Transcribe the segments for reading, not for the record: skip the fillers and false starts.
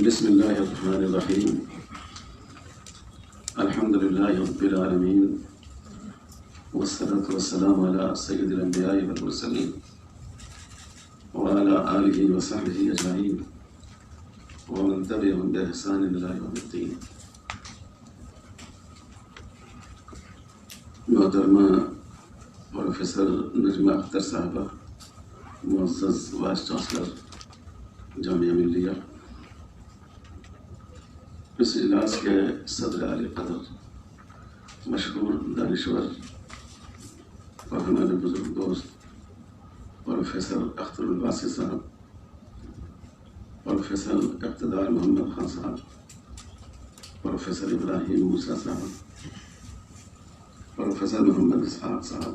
بسم الله الرحمن الرحيم. الحمد لله رب العالمين، والصلاة والسلام على سيد الأنبياء والمرسلين وعلى آله وصحبه أجمعين ومن تبعهم بإحسان إلى يوم الدين. محترمہ پروفیسر نجمہ اختر صاحبہ، معزز وائس چانسلر جامعہ ملیہ، اس اجلاس کے صدر عالی قدر، مشہور دانشور اور ہمارے بزرگ دوست پروفیسر اختر الباسی صاحب، پروفیسر اقتدار محمد خان صاحب، پروفیسر ابراہیم موسیٰ صاحب، پروفیسر محمد اسحاق صاحب،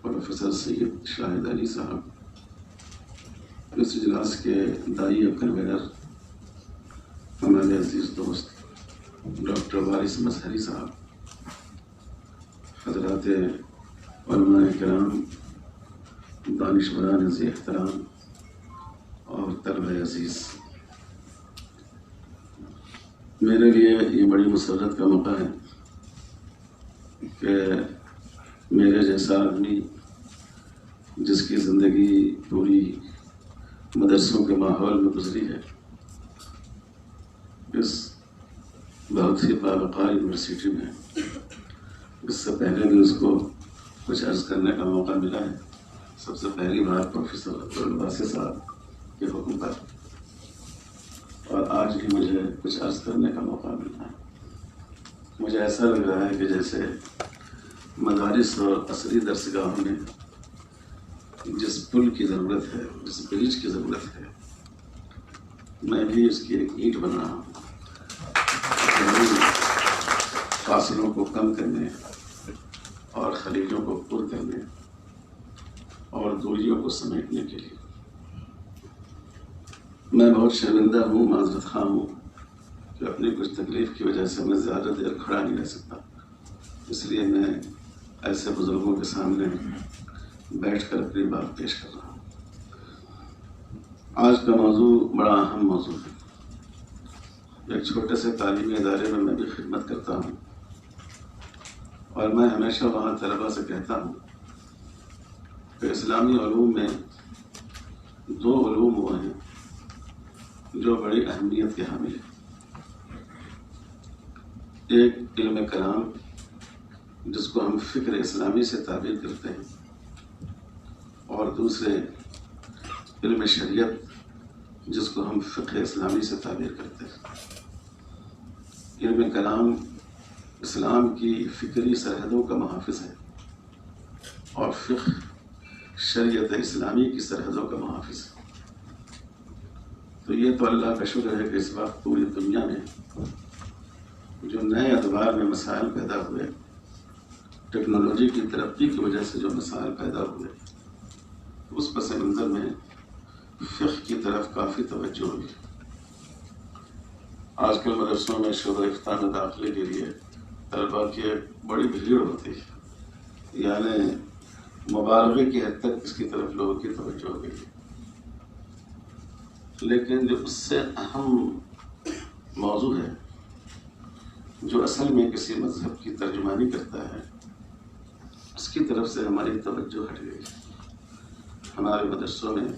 پروفیسر سید شاہد علی صاحب، اس اجلاس کے داعی و کنوینر ہمارے عزیز دوست ڈاکٹر وارث مظہری صاحب، حضرات علماء کرام، دانشوران ذی احترام اور طلبہ عزیز، میرے لیے یہ بڑی مسرت کا موقع ہے کہ میرے جیسا آدمی جس کی زندگی پوری مدرسوں کے ماحول میں گزری ہے، اس بہت ہی باوقار یونیورسٹی میں اس سے پہلے بھی اس کو کچھ عرض کرنے کا موقع ملا ہے. سب سے پہلی بار پروفیسر اختر الباسی صاحب کے حکم پر، اور آج بھی مجھے کچھ عرض کرنے کا موقع ملا ہے. مجھے ایسا لگ رہا ہے کہ جیسے مدارس اور عصری درسگاہوں میں جس پل کی ضرورت ہے، جس برج کی ضرورت ہے، میں بھی اس کی ایک اینٹ بن رہا ہوں، فاصلوں کو کم کرنے اور خلیجوں کو پر کرنے اور دوریوں کو سمیٹنے کے لیے. میں بہت شرمندہ ہوں، معذرت خواہ ہوں کہ اپنی کچھ تکلیف کی وجہ سے میں زیادہ دیر کھڑا نہیں رہ سکتا، اس لیے میں ایسے بزرگوں کے سامنے بیٹھ کر اپنی بات پیش کر رہا ہوں. آج کا موضوع بڑا اہم موضوع ہے. ایک چھوٹے سے تعلیمی ادارے میں بھی خدمت کرتا ہوں، اور میں ہمیشہ وہاں طلباء سے کہتا ہوں کہ اسلامی علوم میں دو علوم وہ ہیں جو بڑی اہمیت کے حامل ہیں. ایک علم کلام جس کو ہم فکر اسلامی سے تعبیر کرتے ہیں، اور دوسرے علم شریعت جس کو ہم فقہ اسلامی سے تعبیر کرتے ہیں. علم کلام اسلام کی فکری سرحدوں کا محافظ ہے، اور فقہ شریعت اسلامی کی سرحدوں کا محافظ ہے. تو یہ تو اللہ کا شکر ہے کہ اس وقت پوری دنیا میں جو نئے ادوار میں مسائل پیدا ہوئے، ٹیکنالوجی کی ترقی کی وجہ سے جو مسائل پیدا ہوئے، اس پس منظر میں فقہ کی طرف کافی توجہ ہوئی. آج کل مدرسوں میں شعبہ افتاء میں داخلے کے لیے طلباء کی بڑی بھیڑ ہوتی ہے، یعنی مبالغے کی حد تک اس کی طرف لوگوں کی توجہ ہو گئی. لیکن جو اس سے اہم موضوع ہے، جو اصل میں کسی مذہب کی ترجمانی کرتا ہے، اس کی طرف سے ہماری توجہ ہٹ گئی. ہمارے مدرسوں میں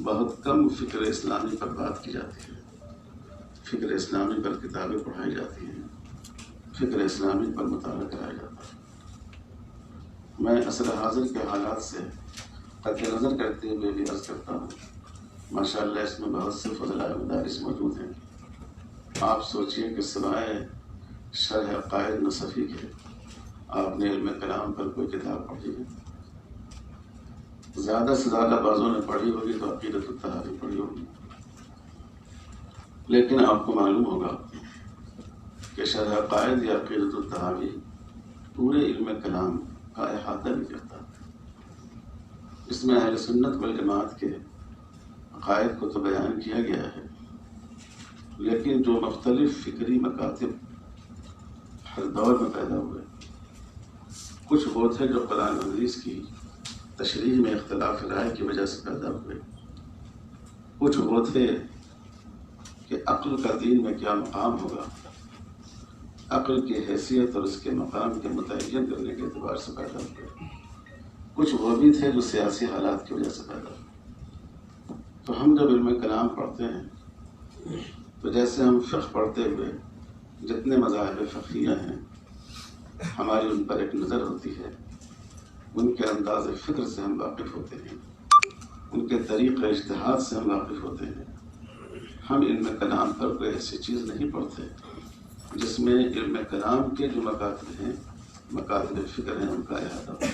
بہت کم فکر اسلامی پر بات کی جاتی ہے، فکر اسلامی پر کتابیں پڑھائی جاتی ہیں، فکر اسلامی پر مطالعہ کرایا جاتا ہے. میں عصر حاضر کے حالات سے قطع نظر کرتے ہوئے بھی عرض کرتا ہوں، ماشاءاللہ اس میں بہت سے فضلاء مدارس موجود ہیں. آپ سوچئے کہ سوائے شرح عقائد نصفی کے آپ نے علم کلام پر کوئی کتاب پڑھی ہے؟ زیادہ سے زیادہ بعضوں نے پڑھی ہوگی تو عقیدۃ الطحاوی پڑھی ہوگی، لیکن آپ کو معلوم ہوگا کہ شرح عقائد یا عقیدۃ الطحاوی پورے علم کلام کا احاطہ نہیں کرتا. اس میں اہل سنت والجماعت کے عقائد کو تو بیان کیا گیا ہے، لیکن جو مختلف فکری مکاتب ہر دور میں پیدا ہوئے، کچھ وہ تھے جو قرآن و حدیث کی تشریح میں اختلاف رائے کی وجہ سے پیدا ہوئے، کچھ وہ تھے کہ عقل کا دین میں کیا مقام ہوگا، عقل کی حیثیت اور اس کے مقام کے متعین کرنے کے اعتبار سے پیدا ہوئے۔ کچھ وہ بھی تھے جو سیاسی حالات کی وجہ سے پیدا ہوئے۔ تو ہم جب علم کلام پڑھتے ہیں تو جیسے ہم فقہ پڑھتے ہوئے جتنے مذاہب فقہیہ ہیں ہماری ان پر ایک نظر ہوتی ہے، ان کے انداز فکر سے ہم واقف ہوتے ہیں، ان کے طریقہ اجتہاد سے ہم واقف ہوتے ہیں۔ ہم علم کلام پر کوئی ایسی چیز نہیں پڑھتے جس میں علم کلام کے جو مکاتب ہیں، مکاتب فکر ہیں، ان کا احاطہ ہو۔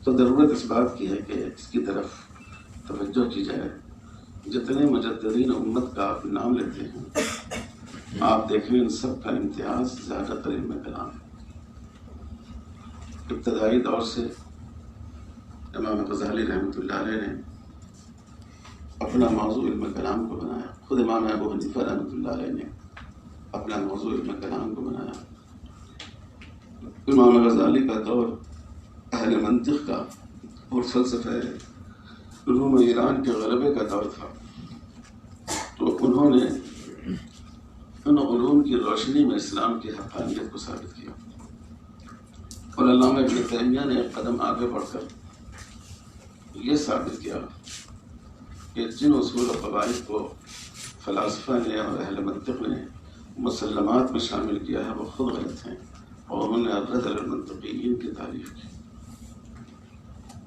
تو ضرورت اس بات کی ہے کہ اس کی طرف توجہ کی جائے۔ جتنے مجددین امت کا آپ نام لیتے ہیں، آپ دیکھیں ان سب کا امتیاز زیادہ تر علم کلام ہے۔ ابتدائی دور سے امام غزالی رحمۃ اللہ علیہ نے اپنا موضوع علم کلام کو بنایا، خود امام ابو حنیفہ رحمۃ اللہ علیہ نے اپنا موضوع علم کلام کو بنایا۔ امام غزالی کا دور اہل منطق کا اور فلسفہ علوم ایران کے غلبے کا دور تھا، تو انہوں نے ان علوم کی روشنی میں اسلام کی حقانیت کو ثابت کیا، اور علامہ ابن تیمیہ نے ایک قدم آگے بڑھ کر یہ ثابت کیا کہ جن اصول و قواعد کو فلاسفہ نے اور اہل منطق نے مسلمات میں شامل کیا ہے وہ خود غلط ہیں، اور انہوں نے الرد علی المنطقیین کی تعریف کی۔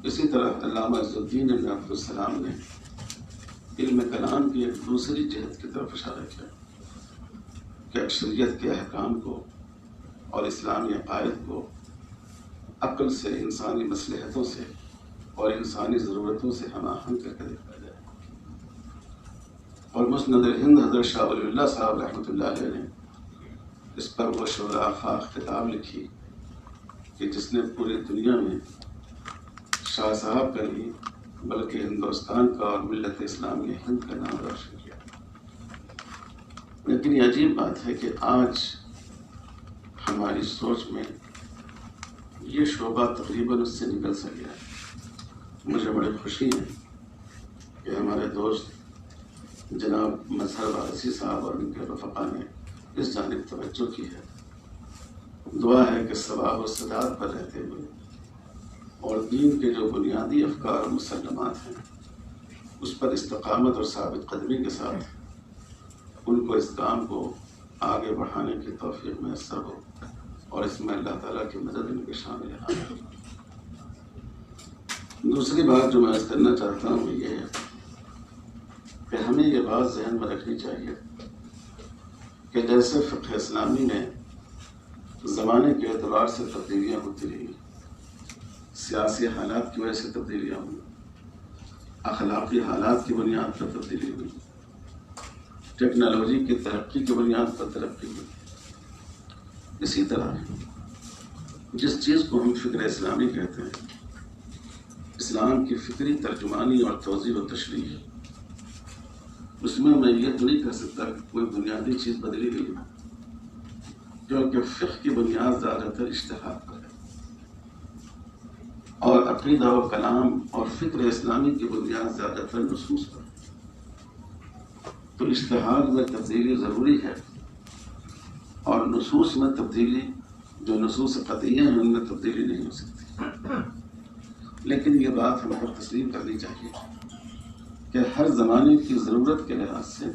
اسی طرح علامہ عز الدین ابن عبد السلام نے علم کلام کی ایک دوسری جہت کی طرف اشارہ کیا کہ اکثریت کے احکام کو اور اسلامی عقائد کو عقل سے، انسانی مصلحتوں سے اور انسانی ضرورتوں سے ہم آہنگ کر کے دیکھا جائے۔ اور مسند الہند حضرت شاہ ولی اللہ صاحب رحمۃ اللہ علیہ نے اس پر وہ شورا آفاق کتاب لکھی کہ جس نے پوری دنیا میں شاہ صاحب کا نہیں بلکہ ہندوستان کا اور ملت اسلامی ہند کا نام روشن کیا۔ لیکن یہ عجیب بات ہے کہ آج ہماری سوچ میں یہ شعبہ تقریباً اس سے نکل سا گیا ہے۔ مجھے بڑی خوشی ہے کہ ہمارے دوست جناب مظہر وارثی صاحب اور ان کے رفقا نے اس جانب توجہ کی ہے۔ دعا ہے کہ ثواب و سداد پر رہتے ہوئے اور دین کے جو بنیادی افکار اور مسلمات ہیں اس پر استقامت اور ثابت قدمی کے ساتھ ان کو اس کام کو آگے بڑھانے کی توفیق میسر ہو، اور اس میں اللہ تعالیٰ کی مدد ان کے شامل ہے۔ دوسری بات جو میں عرض کرنا چاہتا ہوں وہ یہ ہے کہ ہمیں یہ بات ذہن میں رکھنی چاہیے کہ جیسے فقہ اسلامی میں زمانے کے اعتبار سے تبدیلیاں ہوتی رہی، سیاسی حالات کی وجہ سے تبدیلیاں ہوئی، اخلاقی حالات کی بنیاد پر تبدیلی ہوئی، ٹیکنالوجی کی ترقی کی بنیاد پر ترقی ہوئی، اسی طرح جس چیز کو ہم فکر اسلامی کہتے ہیں، اسلام کی فکری ترجمانی اور توضیح و تشریح، اس میں میں یہ تو نہیں کہہ سکتا کہ کوئی بنیادی چیز بدلی گئی، کیونکہ فقہ کی بنیاد زیادہ تر اجتہاد پر ہے، اور عقیدہ و کلام اور فکر اسلامی کی بنیاد زیادہ تر نصوص پر ہے۔ تو اجتہاد میں تبدیلی ضروری ہے، اور نصوص میں تبدیلی، جو نصوص قطعیہ ہیں ان میں تبدیلی نہیں ہو سکتی۔ لیکن یہ بات ہم کو تسلیم کرنی چاہیے کہ ہر زمانے کی ضرورت کے لحاظ سے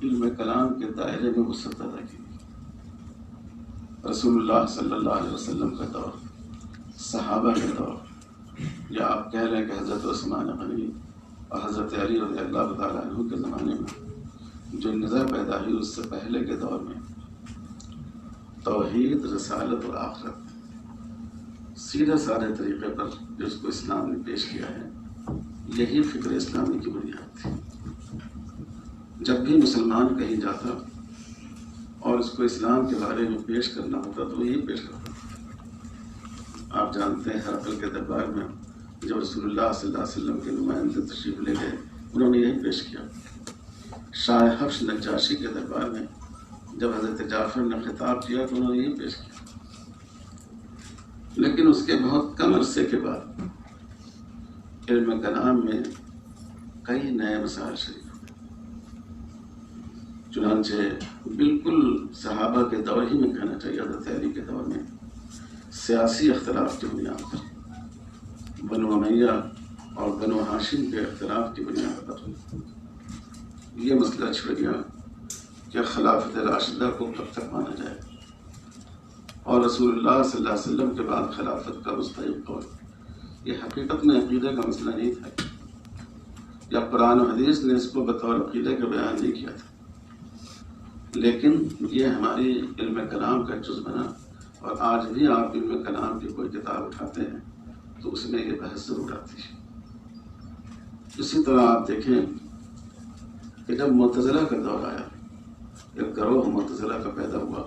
علم کلام کے دائرے میں وسعت پیدا کی گئی۔ رسول اللہ صلی اللہ علیہ وسلم کا دور، صحابہ کا دور، یا آپ کہہ رہے ہیں کہ حضرت عثمان غنی اور حضرت علی رضی اللہ تعالیٰ عنہ کے زمانے میں جو نزاع پیدا ہوئی، اس سے پہلے کے دور میں توحید، رسالت اور آخرت سیدھے سادے طریقے پر جس کو اسلام نے پیش کیا ہے، یہی فکر اسلامی کی بنیاد تھی۔ جب بھی مسلمان کہیں جاتا اور اس کو اسلام کے بارے میں پیش کرنا ہوتا تو یہی پیش کرتا۔ آپ جانتے ہیں ہرقل کے دربار میں جب رسول اللہ صلی اللہ علیہ وسلم کے نمائندے تشریف لے گئے، انہوں نے یہی پیش کیا۔ شاہ حبش نجاشی کے دربار میں جب حضرت جعفر نے خطاب کیا تو انہوں نے یہی پیش کیا۔ لیکن اس کے بہت کم عرصے کے بعد علم کلام میں کئی نئے مسائل شریک ہوئے، چنانچہ بالکل صحابہ کے دور ہی میں کہنا چاہیے، حضرت علی کے دور میں سیاسی اختلاف کی بنیاد پر، بنو امیہ اور بنو ہاشم کے اختلاف کی بنیاد پر یہ مسئلہ چھڑ گیا کہ خلافت راشدہ کو کب تک مانا جائے، اور رسول اللہ صلی اللہ علیہ وسلم کے بعد خلافت کا مستحق قول۔ یہ حقیقت میں عقیدے کا مسئلہ نہیں تھا، یا قرآن و حدیث نے اس کو بطور عقیدے کا بیان نہیں کیا تھا، لیکن یہ ہماری علم کلام کا جز بنا، اور آج بھی آپ علم کلام کی کوئی کتاب اٹھاتے ہیں تو اس میں یہ بحث ضرور آتی ہے۔ اسی طرح آپ دیکھیں کہ جب معتزلہ کا دور آیا، ایک گروہ معتزلہ کا پیدا ہوا،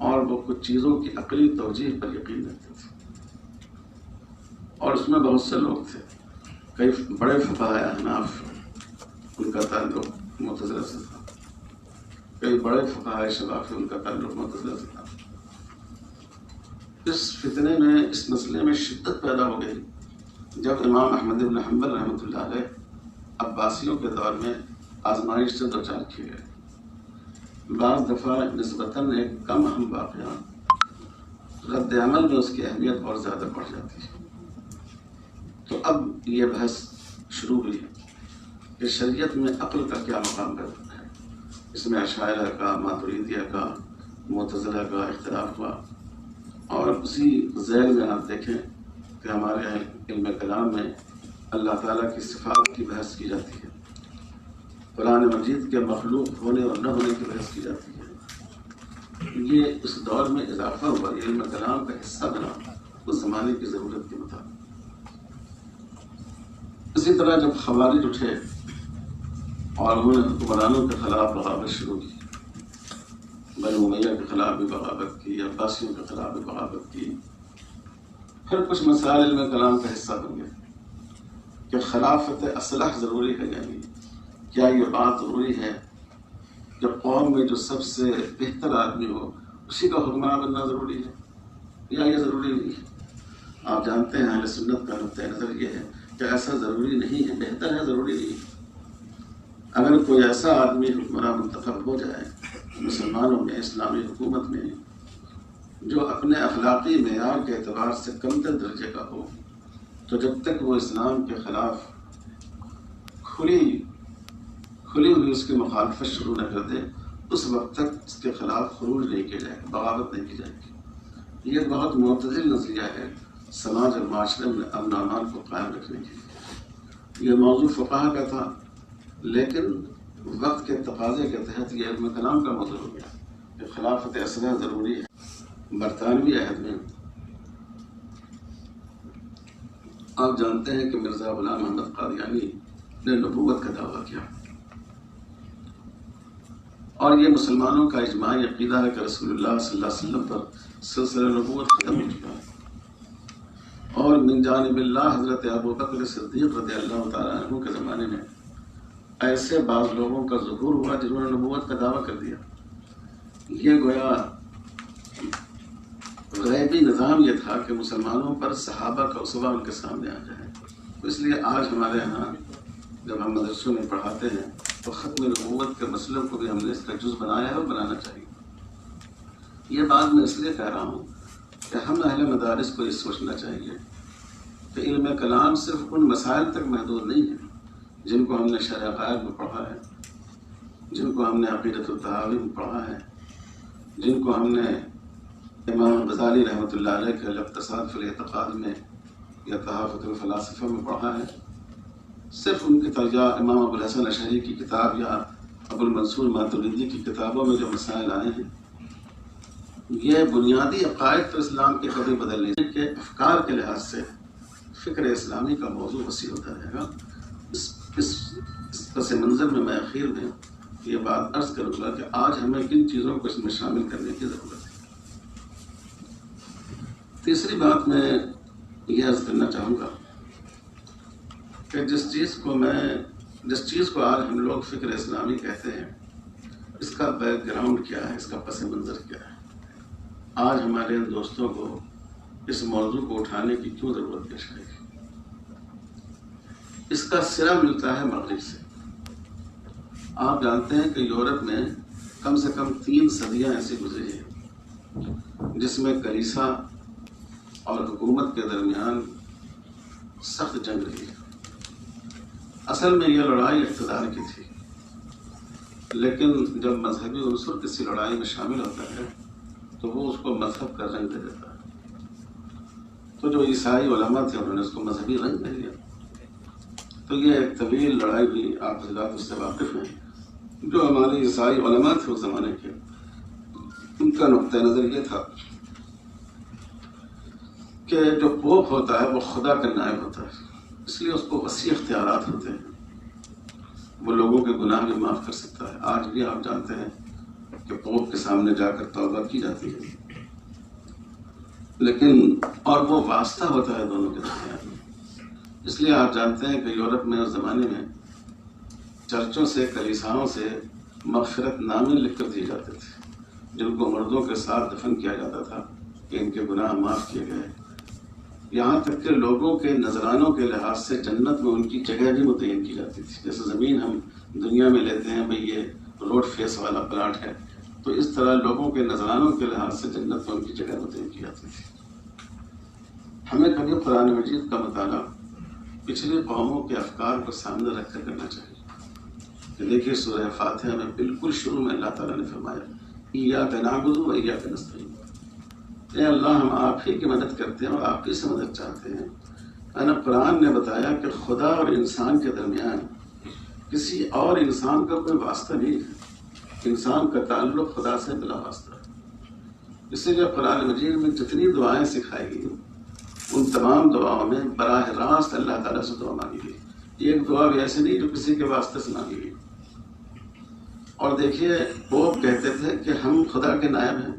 اور وہ کچھ چیزوں کی عقلی توجیہ پر یقین رکھتے تھے، اور اس میں بہت سے لوگ تھے، کئی بڑے فقہاء احناف ان کا تعلق معتزلہ سے تھا، کئی بڑے فقہاء شافعی ان کا تعلق معتزلہ سے تھا۔ اس فتنے میں، اس مسئلے میں شدت پیدا ہو گئی جب امام احمد بن حنبل رحمۃ اللہ علیہ عباسیوں کے دور میں آزمائش سے دوچار کیے گئے۔ بعض دفعہ نسبتاً ایک کم اہم واقعہ رد عمل میں اس کی اہمیت اور زیادہ بڑھ جاتی ہے۔ تو اب یہ بحث شروع ہوئی کہ شریعت میں عقل کا کیا مقام ہے، اس میں اشاعرہ کا، ماتریدیہ کا، معتزلہ کا اختلاف ہوا، اور اسی ذیل میں آپ دیکھیں کہ ہمارے علم کلام میں اللہ تعالیٰ کی صفات کی بحث کی جاتی ہے، قرآن مجید کے مخلوق ہونے اور نہ ہونے کی بحث کی جاتی ہے۔ یہ اس دور میں اضافہ ہوا، یہ علم کلام کا حصہ بنا اس زمانے کی ضرورت کے مطابق۔ اسی طرح جب خوارج اٹھے اور انہوں نے حکمرانوں کے خلاف بغاوت شروع کی، بنو امیہ کے خلاف بھی بغاوت کی، عباسیوں کے خلاف بھی بغاوت کی، پھر کچھ مسائل علم کلام کا حصہ بن گئے کہ خلافت اصلح ضروری ہے، یعنی کیا یہ بات ضروری ہے کہ قوم میں جو سب سے بہتر آدمی ہو اسی کا حکمراں بننا ضروری ہے، یا یہ ضروری نہیں ہے؟ آپ جانتے ہیں اہل سنت کا نقطۂ نظر یہ ہے کہ ایسا ضروری نہیں ہے، بہتر ہے، ضروری نہیں ہے۔ اگر کوئی ایسا آدمی حکمراں منتخب ہو جائے مسلمانوں میں، اسلامی حکومت میں، جو اپنے اخلاقی معیار کے اعتبار سے کمتر درجے کا ہو، تو جب تک وہ اسلام کے خلاف کھلی ہوئی اس کی مخالفت شروع نہ کر دے، اس وقت تک اس کے خلاف خروج نہیں کیا جائے گا، بغاوت نہیں کی جائے گی۔ یہ بہت معتدل نظریہ ہے سماج اور معاشرے میں امن و امان کو قائم رکھنے کے لیے۔ یہ موضوع فقہا کا تھا، لیکن وقت کے تقاضے کے تحت یہ علم کلام کا موضوع ہو گیا کہ خلافت اصلح ضروری ہے۔ برطانوی عہد میں آپ جانتے ہیں کہ مرزا غلام احمد قادیانی نے نبوت کا دعویٰ کیا، اور یہ مسلمانوں کا اجماعی عقیدہ ہے کہ رسول اللہ صلی اللہ علیہ وسلم پر سلسلہ نبوت ختم ہو چکا ہے، اور من جانب اللہ حضرت ابوبکر صدیق رضی اللہ تعالیٰ عنہ کے زمانے میں ایسے بعض لوگوں کا ظہور ہوا جنہوں نے نبوت کا دعویٰ کر دیا۔ یہ گویا غیبی نظام یہ تھا کہ مسلمانوں پر صحابہ کا اسوہ ان کے سامنے آ جائے۔ اس لیے آج ہمارے ہاں جب ہم مدرسوں میں پڑھاتے ہیں تو ختم نبوت کے مسئلوں کو بھی ہم نے اس کا جز بنایا ہے اور بنانا چاہیے۔ یہ بات میں اس لیے کہہ رہا ہوں کہ ہم اہل مدارس کو یہ سوچنا چاہیے کہ علم کلام صرف ان مسائل تک محدود نہیں ہے جن کو ہم نے شرح عقائد میں پڑھا ہے، جن کو ہم نے عقیدۃ الطحاوی میں پڑھا ہے، جن کو ہم نے امام غزالی رحمۃ اللہ علیہ کے الاقتصاد فی الاعتقاد میں یا تحافظ الفلاسفہ میں پڑھا ہے۔ صرف ان کی ترجمہ امام ابو الحسن اشعری کی کتاب یا ابو المنصور ماتریدی کی کتابوں میں جو مسائل آئے ہیں، یہ بنیادی عقائد تو اسلام کے کبھی بدل نہیں کہ افکار کے لحاظ سے فکر اسلامی کا موضوع وسیع ہوتا رہے گا۔ اس پس منظر میں اخیر میں یہ بات عرض کروں گا کہ آج ہمیں کن چیزوں کو اس میں شامل کرنے کی ضرورت ہے۔ تیسری بات میں یہ عرض کرنا چاہوں گا کہ جس چیز کو آج ہم لوگ فکر اسلامی کہتے ہیں، اس کا بیک گراؤنڈ کیا ہے، اس کا پس منظر کیا ہے، آج ہمارے ان دوستوں کو اس موضوع کو اٹھانے کی کیوں ضرورت پیش آئے گی؟ اس کا سرا ملتا ہے مغرب سے، آپ جانتے ہیں کہ یورپ میں کم سے کم 3 صدیاں ایسی گزری ہیں جس میں کلیسا اور حکومت کے درمیان سخت جنگ رہی ہے۔ اصل میں یہ لڑائی اقتدار کی تھی، لیکن جب مذہبی عنصر کسی لڑائی میں شامل ہوتا ہے تو وہ اس کو مذہب کا رنگ دے دیتا ہے۔ تو جو عیسائی علماء تھے انہوں نے اس کو مذہبی رنگ دے دیا۔ تو یہ ایک طویل لڑائی بھی آپ حضرات اس سے واقف ہیں۔ جو ہمارے عیسائی علماء تھے اس زمانے کے، ان کا نقطۂ نظر یہ تھا کہ جو پوپ ہوتا ہے وہ خدا کا نائب ہوتا ہے، اس لیے اس کو وسیع اختیارات ہوتے ہیں، وہ لوگوں کے گناہ بھی معاف کر سکتا ہے۔ آج بھی آپ جانتے ہیں کہ پوپ کے سامنے جا کر توبہ کی جاتی ہے، لیکن اور وہ واسطہ ہوتا ہے دونوں کے درمیان۔ اس لیے آپ جانتے ہیں کہ یورپ میں اس زمانے میں چرچوں سے، کلیساؤں سے مغفرت نامے لکھ کر دیے جاتے تھے، جن کو مردوں کے ساتھ دفن کیا جاتا تھا کہ ان کے گناہ معاف کیے گئے۔ یہاں تک کہ لوگوں کے نذرانوں کے لحاظ سے جنت میں ان کی جگہ بھی متعین کی جاتی تھی۔ جیسے زمین ہم دنیا میں لیتے ہیں، بھئی یہ روڈ فیس والا پلاٹ ہے، تو اس طرح لوگوں کے نذرانوں کے لحاظ سے جنت میں ان کی جگہ متعین کی جاتی تھی۔ ہمیں کبھی قرآن مجید کا مطالعہ پچھلی قوموں کے افکار کو سامنے رکھ کر کرنا چاہیے۔ کہ دیکھیے سورہ فاتحہ میں بالکل شروع میں اللہ تعالیٰ نے فرمایا ایاک نعبد و ایاک نستعین، اے اللہ ہم آپ ہی کی مدد کرتے ہیں اور آپ ہی سے مدد چاہتے ہیں۔ قرآن نے بتایا کہ خدا اور انسان کے درمیان کسی اور انسان کا کوئی واسطہ نہیں ہے، انسان کا تعلق خدا سے بلا واسطہ ہے۔ اسی لیے قرآن مجید میں جتنی دعائیں سکھائی گئی ان تمام دعاؤں میں براہ راست اللہ تعالیٰ سے دعا مانگی گئی۔ ایک دعا بھی ایسی نہیں جو کسی کے واسطے سے مانگی گئی۔ اور دیکھیے پوپ کہتے تھے کہ ہم خدا کے نائب ہیں،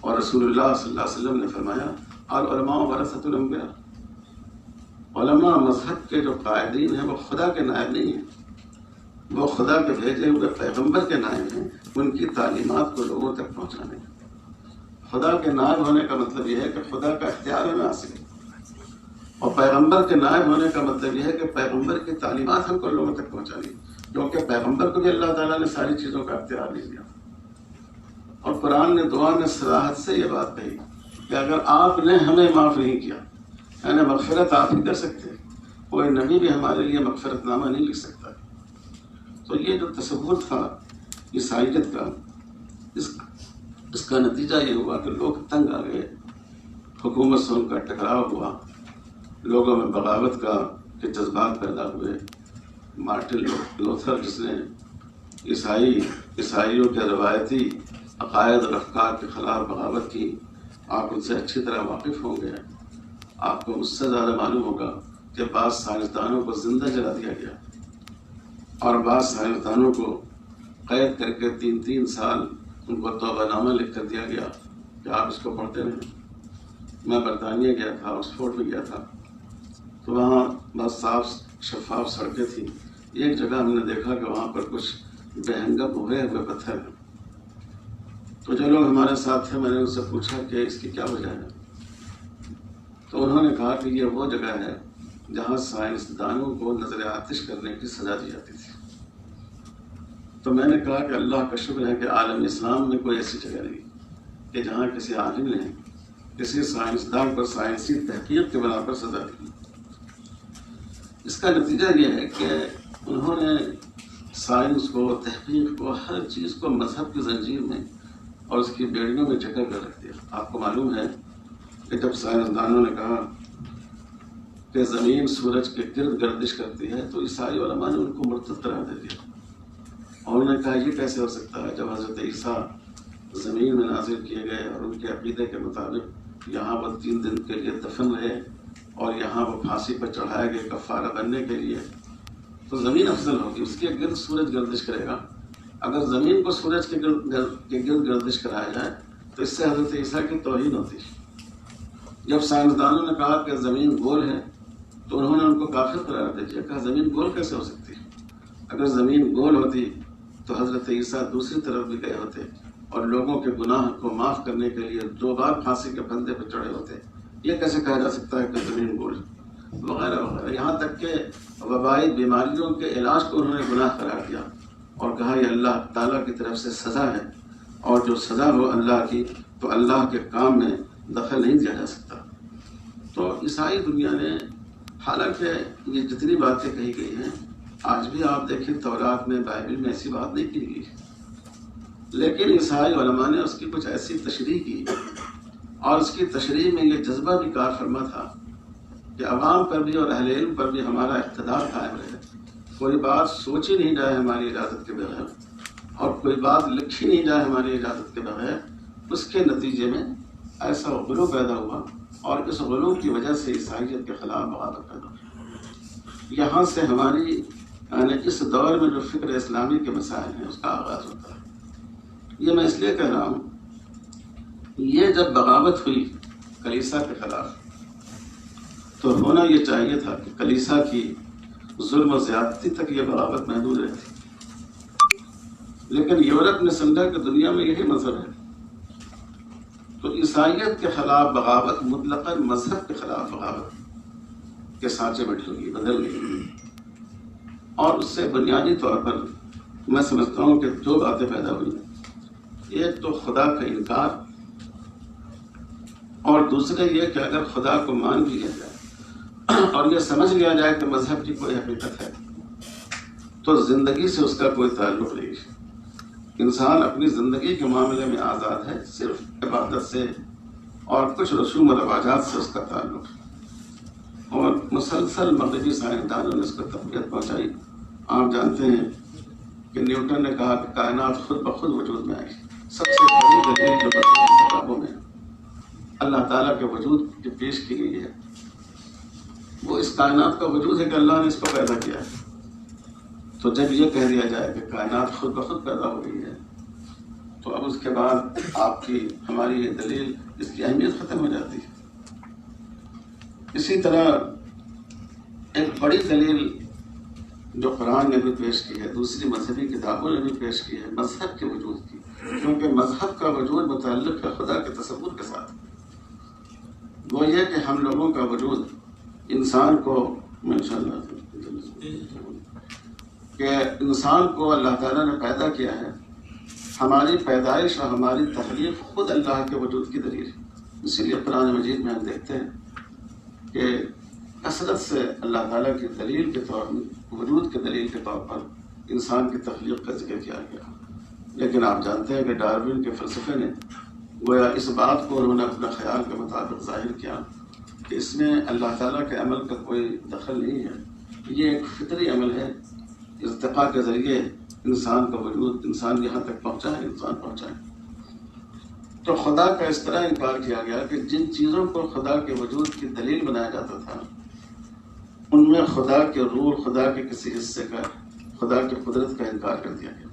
اور رسول اللہ صلی اللہ علیہ وسلم نے فرمایا العلماء ورثۃ الانبیاء، علماء مذہب کے جو قائدین ہیں وہ خدا کے نائب نہیں ہیں، وہ خدا کے بھیجے ہوئے پیغمبر کے نائب ہیں، ان کی تعلیمات کو لوگوں تک پہنچانے۔ خدا کے نائب ہونے کا مطلب یہ ہے کہ خدا کا اختیار ہمیں حاصل ہے، اور پیغمبر کے نائب ہونے کا مطلب یہ ہے کہ پیغمبر کی تعلیمات ہم کو لوگوں تک پہنچانی، کیونکہ پیغمبر کو بھی اللہ تعالیٰ نے ساری چیزوں کا اختیار نہیں دیا۔ اور قرآن نے دعا میں صراحت سے یہ بات کہی کہ اگر آپ نے ہمیں معاف نہیں کیا، یعنی مغفرت آپ ہی کر سکتے، کوئی نبی بھی ہمارے لیے مغفرت نامہ نہیں لکھ سکتا۔ تو یہ جو تصور تھا عیسائیت کا، اس کا نتیجہ یہ ہوا کہ لوگ تنگ آ گئے، حکومت سے ان کا ٹکراؤ ہوا، لوگوں میں بغاوت کے جذبات پیدا ہوئے۔ مارٹن لوتھر جس نے عیسائیوں کے روایتی عقائد اور افکار کے خلاف بغاوت کی، آپ ان سے اچھی طرح واقف ہوں گے۔ آپ کو مجھ سے زیادہ معلوم ہوگا کہ بعض سائنسدانوں کو زندہ جلا دیا گیا اور بعض سائنسدانوں کو قید کر کے 3 سال ان کو توبہ نامہ لکھ کر دیا گیا کہ آپ اس کو پڑھتے رہیں۔ میں برطانیہ گیا تھا، آکسفورڈ میں گیا تھا، تو وہاں بہت صاف شفاف سڑکیں تھیں۔ ایک جگہ ہم نے دیکھا کہ وہاں پر کچھ بہنگم ہوئے پتھر ہیں۔ تو جو لوگ ہمارے ساتھ تھے میں نے ان سے پوچھا کہ اس کی کیا وجہ ہے، تو انہوں نے کہا کہ یہ وہ جگہ ہے جہاں سائنسدانوں کو نظر آتش کرنے کی سزا دی جاتی تھی۔ تو میں نے کہا کہ اللہ کا شکر ہے کہ عالم اسلام میں کوئی ایسی جگہ نہیں کہ جہاں کسی عالم نے کسی سائنسدان پر سائنسی تحقیق کے بنا پر سزا دی۔ اس کا نتیجہ یہ ہے کہ انہوں نے سائنس کو، تحقیق کو، ہر چیز کو مذہب کی زنجیر میں اور اس کی بیڑیوں میں جکڑ کر رکھ دیا۔ آپ کو معلوم ہے کہ جب سائنسدانوں نے کہا کہ زمین سورج کے گرد گردش کرتی ہے تو عیسائی علماء نے ان کو مرتد قرار دے دیا، اور انہوں نے کہا یہ کیسے ہو سکتا ہے جب حضرت عیسیٰ زمین میں نازل کیے گئے اور ان کے عقیدے کے مطابق یہاں وہ 3 دن کے لیے دفن رہے اور یہاں وہ پھانسی پر چڑھائے گئے کفارہ بننے کے لیے، تو زمین افضل ہوگی، اس کے گرد سورج گردش کرے گا۔ اگر زمین کو سورج کے گرد گردش کرایا جائے تو اس سے حضرت عیسیٰ کی توہین ہوتی۔ جب سائنسدانوں نے کہا کہ زمین گول ہے تو انہوں نے ان کو کافر قرار دے دیا، کہا زمین گول کیسے ہو سکتی؟ اگر زمین گول ہوتی تو حضرت عیسیٰ دوسری طرف بھی گئے ہوتے اور لوگوں کے گناہ کو معاف کرنے کے لیے 2 بار پھانسی کے پھندے پہ چڑھے ہوتے۔ یہ کیسے کہا جا سکتا ہے کہ زمین گول ہے؟ وغیرہ وغیرہ، یہاں تک کہ وبائی بیماریوں کے علاج کو انہوں نے گناہ قرار دیا اور کہا یہ اللہ تعالیٰ کی طرف سے سزا ہے، اور جو سزا ہو اللہ کی تو اللہ کے کام میں دخل نہیں دیا جا سکتا۔ تو عیسائی دنیا نے، حالانکہ یہ جتنی باتیں کہی گئی ہیں آج بھی آپ دیکھیں تورات میں، بائبل میں ایسی بات نہیں کی گئی، لیکن عیسائی علماء نے اس کی کچھ ایسی تشریح کی، اور اس کی تشریح میں یہ جذبہ بھی کار فرما تھا کہ عوام پر بھی اور اہل علم پر بھی ہمارا اقتدار قائم رہے، کوئی بات سوچی نہیں جائے ہماری اجازت کے بغیر، اور کوئی بات لکھی نہیں جائے ہماری اجازت کے بغیر۔ اس کے نتیجے میں ایسا غلو پیدا ہوا، اور اس غلو کی وجہ سے عیسائیت کے خلاف بغاوت پیدا ہوئی۔ یہاں سے ہماری اس دور میں جو فکر اسلامی کے مسائل ہیں اس کا آغاز ہوتا ہے۔ یہ میں اس لیے کہہ رہا ہوں، یہ جب بغاوت ہوئی کلیسا کے خلاف تو ہونا یہ چاہیے تھا کہ کلیسا کی ظلم و زیادتی تک یہ بغاوت محدود رہتی، لیکن یورپ نے سمجھا کہ دنیا میں یہی مذہب ہے، تو عیسائیت کے خلاف بغاوت مطلقاً مذہب کے خلاف بغاوت کے سانچے میں بدل گئی، اور اس سے بنیادی طور پر میں سمجھتا ہوں کہ دو باتیں پیدا ہوئی، ایک تو خدا کا انکار، اور دوسرے یہ کہ اگر خدا کو مان بھی لیا جائے اور یہ سمجھ لیا جائے کہ مذہب کی کوئی حقیقت ہے تو زندگی سے اس کا کوئی تعلق نہیں۔ انسان اپنی زندگی کے معاملے میں آزاد ہے، صرف عبادت سے اور کچھ رسوم و رواجات سے اس کا تعلق ہے، اور مسلسل مغربی سائنسدانوں نے اس کو تقویت پہنچائی۔ آپ جانتے ہیں کہ نیوٹن نے کہا کہ کائنات خود بخود وجود میں آئی، سب سے بڑی دلیل جو کتابوں میں اللہ تعالیٰ کے وجود کی پیش کی گئی ہے وہ اس کائنات کا وجود ہے کہ اللہ نے اس کو پیدا کیا ہے۔ تو جب یہ کہہ دیا جائے کہ کائنات خود بخود پیدا ہو گئی ہے تو اب اس کے بعد آپ کی ہماری یہ دلیل، اس کی اہمیت ختم ہو جاتی ہے۔ اسی طرح ایک بڑی دلیل جو قرآن نے بھی پیش کی ہے، دوسری مذہبی کتابوں نے بھی پیش کی ہے، مذہب کے وجود کی، کیونکہ مذہب کا وجود متعلق ہے خدا کے تصور کے ساتھ۔ وہ یہ کہ ہم لوگوں کا وجود انسان کو کہ انسان کو اللہ تعالیٰ نے پیدا کیا ہے، ہماری پیدائش اور ہماری تخلیق خود اللہ کے وجود کی دلیل ہے۔ اسی لیے قرآن مجید میں ہم دیکھتے ہیں کہ کثرت سے اللہ تعالیٰ کی دلیل کے طور وجود کے دلیل کے طور پر انسان کی تخلیق کا ذکر کیا گیا۔ لیکن آپ جانتے ہیں کہ ڈارون کے فلسفے نے گویا اس بات کو انہوں نے اپنے خیال کے مطابق ظاہر کیا کہ اس میں اللہ تعالیٰ کے عمل کا کوئی دخل نہیں ہے، یہ ایک فطری عمل ہے، ارتقاء کے ذریعے انسان کا وجود، انسان یہاں تک پہنچا ہے، انسان پہنچا ہے۔ تو خدا کا اس طرح انکار کیا گیا کہ جن چیزوں کو خدا کے وجود کی دلیل بنایا جاتا تھا ان میں خدا کے روح، خدا کے کسی حصے کا، خدا کی قدرت کا انکار کر دیا گیا۔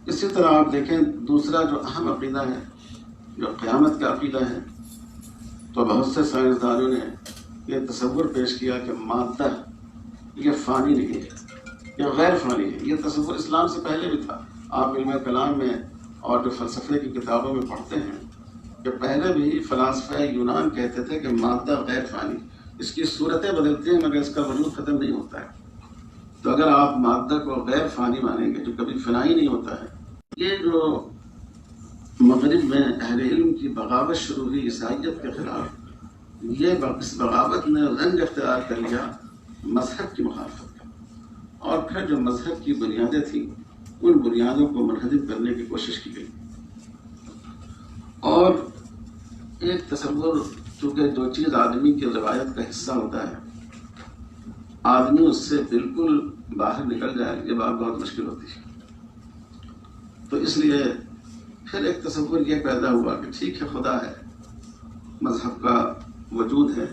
اسی طرح آپ دیکھیں دوسرا جو اہم عقیدہ ہے، جو قیامت کا عقیدہ ہے، تو بہت سے سائنسدانوں نے یہ تصور پیش کیا کہ مادہ یہ فانی نہیں ہے، یہ غیر فانی ہے۔ یہ تصور اسلام سے پہلے بھی تھا، آپ علم کلام میں اور جو فلسفے کی کتابوں میں پڑھتے ہیں کہ پہلے بھی فلاسفہ یونان کہتے تھے کہ مادہ غیر فانی، اس کی صورتیں بدلتی ہیں مگر اس کا وجود ختم نہیں ہوتا ہے۔ تو اگر آپ مادہ کو غیر فانی مانیں گے جو کبھی فنائی نہیں ہوتا ہے، یہ جو مغرب میں اہل علم کی بغاوت شروع ہوئی عیسائیت کے خلاف، یہ اس بغاوت نے رنگ اختیار کر لیا مذہب کی مخالفت کا، اور پھر جو مذہب کی بنیادیں تھیں ان بنیادوں کو منہدم کرنے کی کوشش کی گئی۔ اور ایک تصور، چونکہ جو چیز آدمی کی روایت کا حصہ ہوتا ہے، آدمی اس سے بالکل باہر نکل جائے یہ بات بہت مشکل ہوتی ہے۔ تو اس لیے پھر ایک تصور یہ پیدا ہوا کہ ٹھیک ہے خدا ہے، مذہب کا وجود ہے،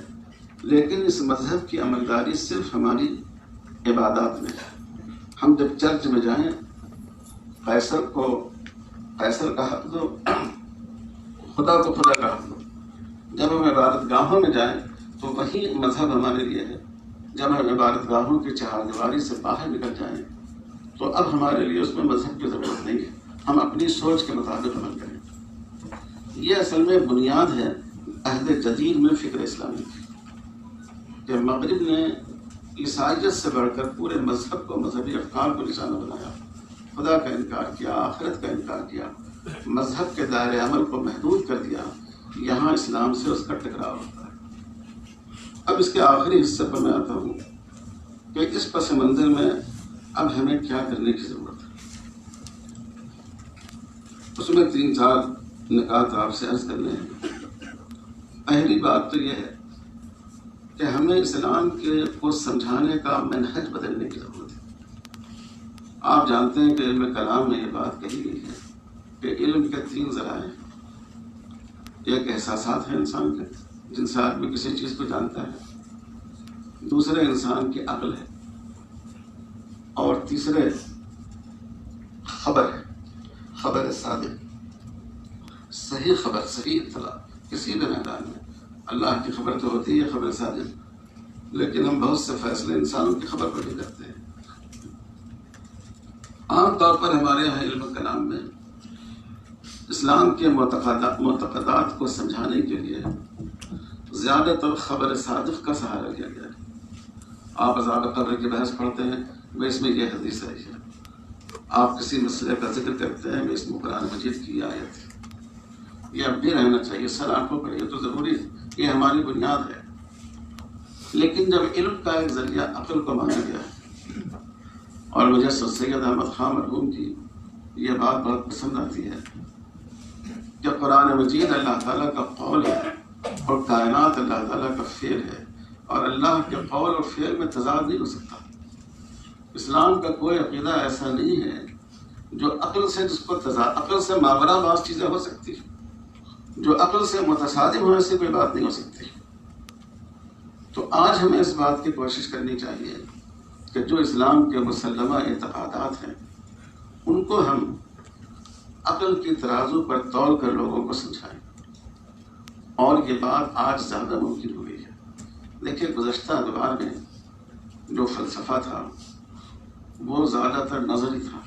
لیکن اس مذہب کی عملداری صرف ہماری عبادات میں ہے۔ ہم جب چرچ میں جائیں قیصر کو قیصر کا حق دو، خدا کو خدا کا حق دو۔ جب ہم عبادت گاہوں میں جائیں تو وہی مذہب ہمارے لیے ہے۔ جب ہم عبادت گاہوں کی چہاردیواری سے باہر نکل جائیں تو اب ہمارے لیے اس میں مذہب کی ضرورت نہیں ہے، ہم اپنی سوچ کے مطابق عمل کریں۔ یہ اصل میں بنیاد ہے عہد جدید میں فکر اسلامی کی۔ کہ مغرب نے عیسائیت سے بڑھ کر پورے مذہب کو، مذہبی افکار کو نشانہ بنایا، خدا کا انکار کیا، آخرت کا انکار کیا، مذہب کے دائرۂ عمل کو محدود کر دیا، یہاں اسلام سے اس کا ٹکراؤ ہوتا ہے۔ اب اس کے آخری حصے پر میں آتا ہوں کہ اس پس منظر میں اب ہمیں کیا کرنے کی ضرورت ہے۔ اس میں 3-4 نکات آپ سے عرض کرنے ہیں۔ پہلی بات تو یہ ہے کہ ہمیں اسلام کو سمجھانے کا منہج بدلنے کی ضرورت ہے۔ آپ جانتے ہیں کہ علم کلام میں یہ بات کہی گئی ہے کہ علم کے 3 ذرائع ہیں۔ ایک احساسات ہیں انسان کے، جن سے آدمی کسی چیز کو جانتا ہے، دوسرے انسان کی عقل ہے، اور تیسرے خبر ہے، خبر صادق، صحیح خبر، صحیح اطلاع کسی بھی میدان میں۔ اللہ کی خبر تو ہوتی ہے خبر صادق، لیکن ہم بہت سے فیصلے انسانوں کی خبر پر بھی کرتے ہیں۔ عام طور پر ہمارے یہاں علم کلام میں اسلام کے معتقدات کو سمجھانے کے لیے زیادہ تر خبر صادق کا سہارا لیا گیا ہے۔ آپ عذاب قبر کی بحث پڑھتے ہیں، وہ اس میں یہ حدیث ہے۔ آپ کسی مسئلے کا ذکر کرتے ہیں، وہ اس میں قرآن مجید کی آیت ہے۔ یہ اب بھی رہنا چاہیے، سر آنکھوں پر، یہ تو ضروری ہے، یہ ہماری بنیاد ہے۔ لیکن جب علم کا ایک ذریعہ عقل کو مانا گیا ہے، اور مجھے سید احمد خان مرحوم کی یہ بات بہت پسند آتی ہے کہ قرآن مجید اللہ تعالیٰ کا قول ہے اور کائنات اللہ تعالیٰ کا فعل ہے، اور اللہ کے قول اور فعل میں تضاد نہیں ہو سکتا۔ اسلام کا کوئی عقیدہ ایسا نہیں ہے جو عقل سے، جس کو عقل سے ماورا بعض چیزیں ہو سکتی ہیں، جو عقل سے متصادم ہونے سے کوئی بات نہیں ہو سکتی۔ تو آج ہمیں اس بات کی کوشش کرنی چاہیے کہ جو اسلام کے مسلمہ اعتقادات ہیں ان کو ہم عقل کی ترازو پر تول کر لوگوں کو سمجھائیں، اور یہ بات آج زیادہ ممکن ہو گئی ہے۔ دیکھیے، گزشتہ دور میں جو فلسفہ تھا وہ زیادہ تر نظری تھا،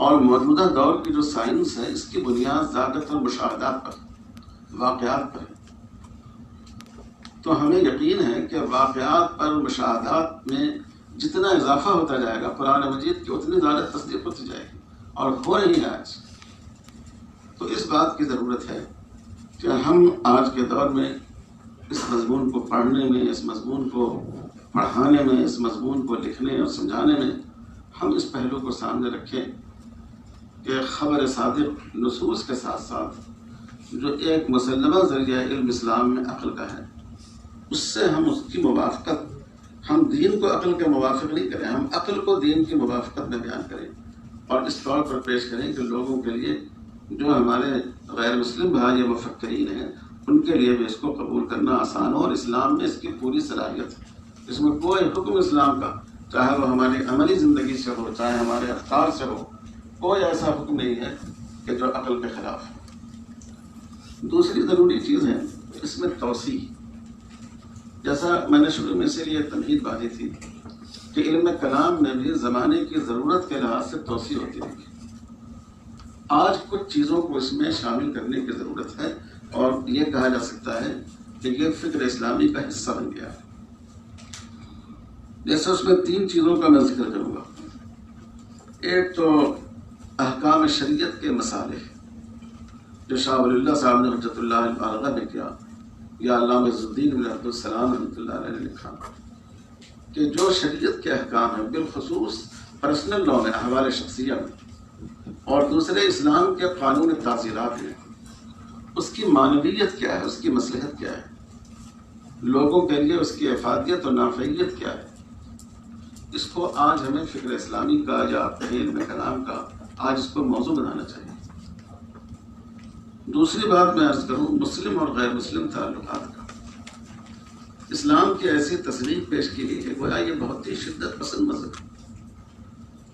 اور موجودہ دور کی جو سائنس ہے اس کی بنیاد زیادہ تر مشاہدات پر، واقعات پر ہے۔ تو ہمیں یقین ہے کہ واقعات پر، مشاہدات میں جتنا اضافہ ہوتا جائے گا قرآن مجید کی، اتنی زیادہ تصدیق ہوتی جائے گی، اور ہو رہی ہے آج۔ تو اس بات کی ضرورت ہے کہ ہم آج کے دور میں اس مضمون کو پڑھنے میں، اس مضمون کو پڑھانے میں، اس مضمون کو لکھنے اور سمجھانے میں ہم اس پہلو کو سامنے رکھیں کہ خبر صادق نصوص کے ساتھ ساتھ جو ایک مسلمہ ذریعہ علم اسلام میں عقل کا ہے، اس سے ہم اس کی موافقت، ہم دین کو عقل کے موافق نہیں کریں، ہم عقل کو دین کی موافقت میں بیان کریں، اور اس طور پر پیش کریں کہ لوگوں کے لیے، جو ہمارے غیر مسلم بھائی مفکرین ہیں، ان کے لیے بھی اس کو قبول کرنا آسان ہو، اور اسلام میں اس کی پوری صلاحیت ہے۔ اس میں کوئی حکم اسلام کا، چاہے وہ ہماری عملی زندگی سے ہو، چاہے ہمارے افکار سے ہو، کوئی ایسا حکم نہیں ہے کہ جو عقل کے خلاف ہے۔ دوسری ضروری چیز ہے اس میں توسیع۔ جیسا میں نے شروع میں سے یہ تمہید باندھی تھی کہ علم کلام میں بھی زمانے کی ضرورت کے لحاظ سے توسیع ہوتی رہی۔ آج کچھ چیزوں کو اس میں شامل کرنے کی ضرورت ہے، اور یہ کہا جا سکتا ہے کہ یہ فکر اسلامی کا حصہ بن گیا ہے۔ جیسے اس میں 3 چیزوں کا میں ذکر کروں گا۔ ایک تو احکام شریعت کے مصالح، جو شاہ ولی اللہ صاحب نے حجت اللہ البالغہ میں کیا، یا علامہ عز الدین بن عبد السلام رحمۃ اللہ علیہ نے لکھا کہ جو شریعت کے احکام ہیں، بالخصوص پرسنل لا میں، احوال شخصیہ میں، اور دوسرے اسلام کے قانون تعزیرات ہیں، اس کی معنویت کیا ہے، اس کی مصلحت کیا ہے، لوگوں کے لیے اس کی افادیت اور نافعیت کیا ہے، اس کو آج ہمیں فکر اسلامی کا یا علم کلام کا آج اس کو موضوع بنانا چاہیے۔ دوسری بات میں عرض کروں مسلم اور غیر مسلم تعلقات کا۔ اسلام کی ایسی تصریح پیش کی گئی ہے گویا یہ بہت ہی شدت پسند مذہب ہے،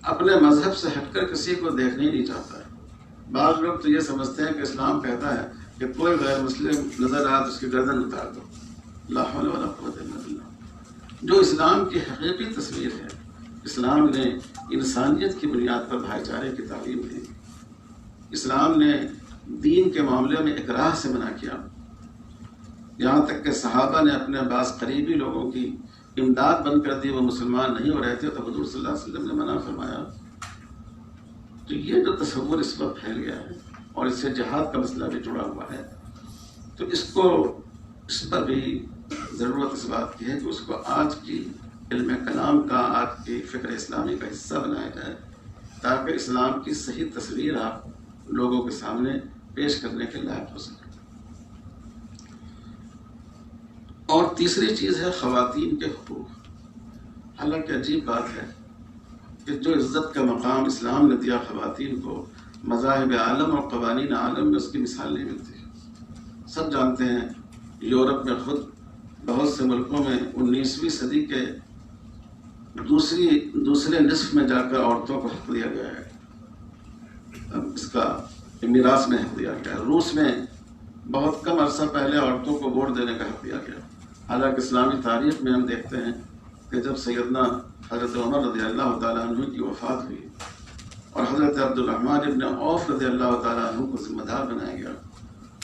اپنے مذہب سے ہٹ کر کسی کو دیکھنا ہی نہیں چاہتا ہے۔ بعض لوگ تو یہ سمجھتے ہیں کہ اسلام کہتا ہے کہ کوئی غیر مسلم نظر آئے تو اس کی گردن اتار دو، لا حول ولا قوت الا باللہ۔ جو اسلام کی حقیقی تصویر ہے، اسلام نے انسانیت کی بنیاد پر بھائی چارے کی تعلیم دی، اسلام نے دین کے معاملے میں اکراہ سے منع کیا، یہاں تک کہ صحابہ نے اپنے بعض قریبی لوگوں کی امداد بند کر دی، وہ مسلمان نہیں ہو رہے تھے، تو حضور صلی اللہ علیہ وسلم نے منع فرمایا۔ تو یہ جو تصور اس وقت پھیل گیا ہے اور اس سے جہاد کا مسئلہ بھی جڑا ہوا ہے، تو اس پر بھی ضرورت اس بات کی ہے کہ اس کو آج کی علم کلام کا، آج کی فکر اسلامی کا حصہ بنایا جائے، تاکہ اسلام کی صحیح تصویر آپ لوگوں کے سامنے پیش کرنے کے لائق ہو سکے۔ اور تیسری چیز ہے خواتین کے حقوق۔ حالانکہ عجیب بات ہے کہ جو عزت کا مقام اسلام نے دیا خواتین کو، مذاہب عالم اور قوانین عالم میں اس کی مثال نہیں ملتی۔ سب جانتے ہیں یورپ میں خود بہت سے ملکوں میں 19ویں صدی کے دوسرے نصف میں جا کر عورتوں کو حق دیا گیا ہے، اس کا میراث میں حق دیا گیا ہے۔ روس میں بہت کم عرصہ پہلے عورتوں کو ووٹ دینے کا حق دیا گیا۔ حالانکہ اسلامی تاریخ میں ہم دیکھتے ہیں کہ جب سیدنا حضرت عمر رضی اللہ تعالیٰ عنہ کی وفات ہوئی اور حضرت عبد الرحمن ابن عوف رضی اللہ تعالیٰ عنہ کو ذمہ دار بنایا گیا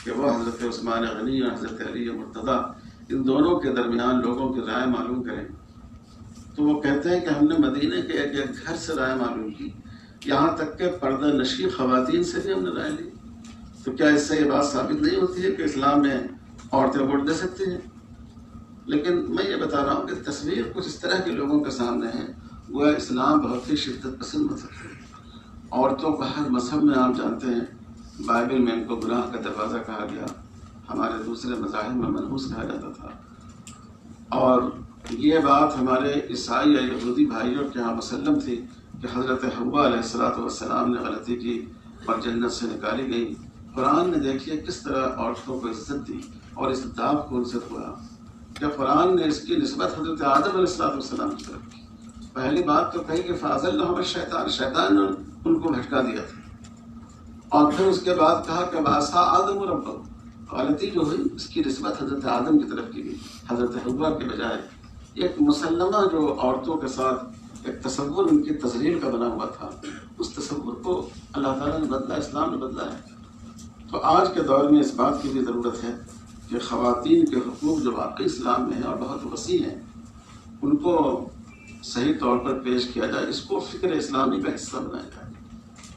کہ وہ حضرت عثمان غنی اور حضرت علی مرتضیٰ ان دونوں کے درمیان لوگوں کی رائے معلوم کریں، تو وہ کہتے ہیں کہ ہم نے مدینے کے ایک ایک گھر سے رائے معلوم کی، یہاں تک کہ پردہ نشی خواتین سے بھی ہم نے رائے لی۔ تو کیا اس سے یہ بات ثابت نہیں ہوتی ہے کہ اسلام میں عورتیں ووٹ دے سکتی ہیں؟ لیکن میں یہ بتا رہا ہوں کہ تصویر کچھ اس طرح کے لوگوں کے سامنے ہے، وہ اسلام بہت ہی شدت پسند مذہب ہے۔ عورتوں کو ہر مذہب میں آپ جانتے ہیں، بائبل میں ان کو گناہ کا دروازہ کہا گیا، ہمارے دوسرے مذاہب میں منحوس کہا جاتا تھا، اور یہ بات ہمارے عیسائی یا یہودی بھائیوں کے یہاں مسلم تھی کہ حضرت حوا علیہ السلام نے غلطی کی اور جنت سے نکالی گئی۔ قرآن نے دیکھیے کس طرح عورتوں کو عزت دی اور اس دعوت کو عزت ہوا کہ قرآن نے اس کی نسبت حضرت آدم علیہ السلام کی طرف کی۔ پہلی بات تو کہی کہ فَأَزَلَّهُمَا الشَّيْطَانُ، شیطان نے ان کو بھٹکا دیا تھا، اور پھر اس کے بعد کہا کہ وَعَصَىٰ آدَمُ رَبَّهُ، غلطی جو ہوئی اس کی نسبت حضرت آدم کی طرف کی گئی، حضرت حوا کے بجائے۔ ایک مسلمہ جو عورتوں کے ساتھ ایک تصور ان کی تزلیل کا بنا ہوا تھا، اس تصور کو اللہ تعالیٰ نے بدلا، اسلام نے بدلا ہے۔ تو آج کے دور میں اس بات کی بھی ضرورت ہے کہ خواتین کے حقوق جو واقعی اسلام میں ہیں اور بہت وسیع ہیں، ان کو صحیح طور پر پیش کیا جائے، اس کو فکر اسلامی کا حصہ بنایا جائے،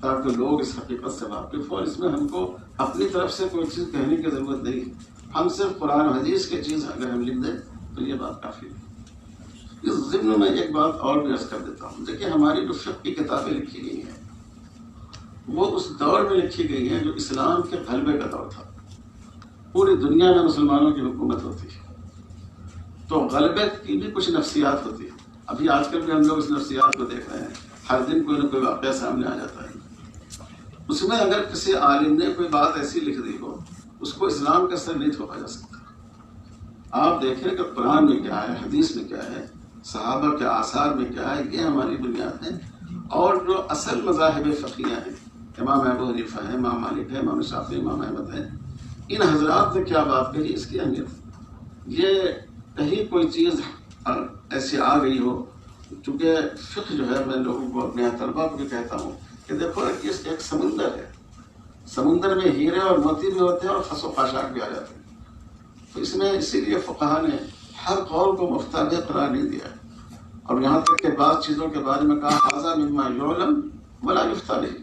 تاکہ لوگ اس حقیقت سے واقف ہوں۔ اور اس میں ہم کو اپنی طرف سے کوئی چیز کہنے کی ضرورت نہیں، ہم صرف قرآن و حدیث کی چیز اگر ہم لکھ دیں تو یہ بات کافی ہے۔ اس ضمن میں ایک بات اور بھی عرض کر دیتا ہوں، دیکھیے ہماری جو فقہ کی کتابیں لکھی گئی ہیں وہ اس دور میں لکھی گئی ہیں جو اسلام کے غلبے کا دور تھا، پوری دنیا میں مسلمانوں کی حکومت ہوتی ہے، تو غلبے کی بھی کچھ نفسیات ہوتی ہے۔ ابھی آج کل بھی ہم لوگ اس نفسیات کو دیکھ رہے ہیں، ہر دن کوئی نہ کوئی واقعہ سامنے آ جاتا ہے۔ اس میں اگر کسی عالم نے کوئی بات ایسی لکھ دی ہو، اس کو اسلام کا سر نہیں تھوپا جا سکتا۔ آپ دیکھیں کہ قرآن میں کیا ہے، حدیث میں کیا ہے، صحابہ کے آثار میں کیا ہے، یہ ہماری بنیاد ہے۔ اور جو اصل مذاہب فقیہ ہیں، امام ابو حنیفہ ہے، امام مالک ہے، امام شافعی، امام احمد ہے، ان حضرات نے کیا بات کہی، اس کی اہمیت۔ یہ کہیں کوئی چیز ایسی آ گئی ہو، چونکہ فقہ جو ہے، میں لوگوں کو اپنے طلباء کو بھی کہتا ہوں کہ دیکھو ایک سمندر ہے، سمندر میں ہیرے اور موتی بھی ہوتے ہیں اور خس و خاشاک بھی آ جاتے ہیں، تو اس میں اسی لیے فقہا نے ہر قول کو مفتاح قرار نہیں دیا ہے، اور یہاں تک کہ بعض چیزوں کے بارے میں کہا ھذا مما یعلم ولا یفتیٰ علیہ،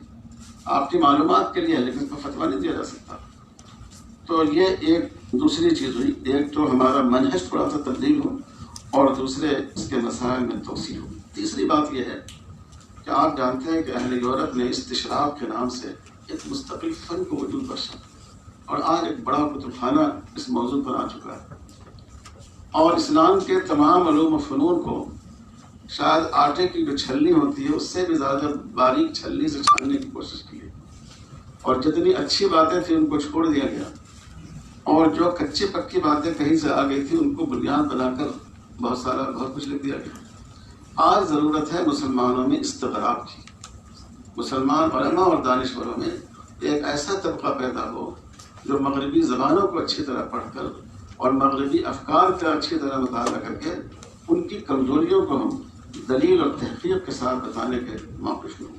آپ کی معلومات کے لیے ہے لیکن اس کو فتویٰ نہیں دیا جا سکتا۔ تو یہ ایک دوسری چیز ہوئی، ایک تو ہمارا منہج تھوڑا سا تبدیل ہو، اور دوسرے اس کے مسائل میں توسیع ہو۔ تیسری بات یہ ہے کہ آپ جانتے ہیں کہ اہل یورپ نے استشراق کے نام سے ایک مستقل فن کو وجود بخشا، اور آج ایک بڑا کتب خانہ اس موضوع پر آ چکا ہے، اور اسلام کے تمام علوم و فنون کو شاید آٹے کی جو چھلنی ہوتی ہے اس سے بھی زیادہ باریک چھلنی سے چھاننے کی کوشش کی ہے، اور جتنی اچھی باتیں تھیں ان کو چھوڑ دیا گیا، اور جو کچی پکی باتیں کہیں سے آ گئی تھی ان کو بنیاد بنا کر بہت کچھ لکھ دیا گیا۔ آج ضرورت ہے مسلمانوں میں استغراب کی، مسلمان علماء اور دانشوروں میں ایک ایسا طبقہ پیدا ہو جو مغربی زبانوں کو اچھی طرح پڑھ کر اور مغربی افکار کا اچھی طرح مطالعہ کر کے ان کی کمزوریوں کو ہم دلیل اور تحقیق کے ساتھ بتانے کے موقف میں ہوں۔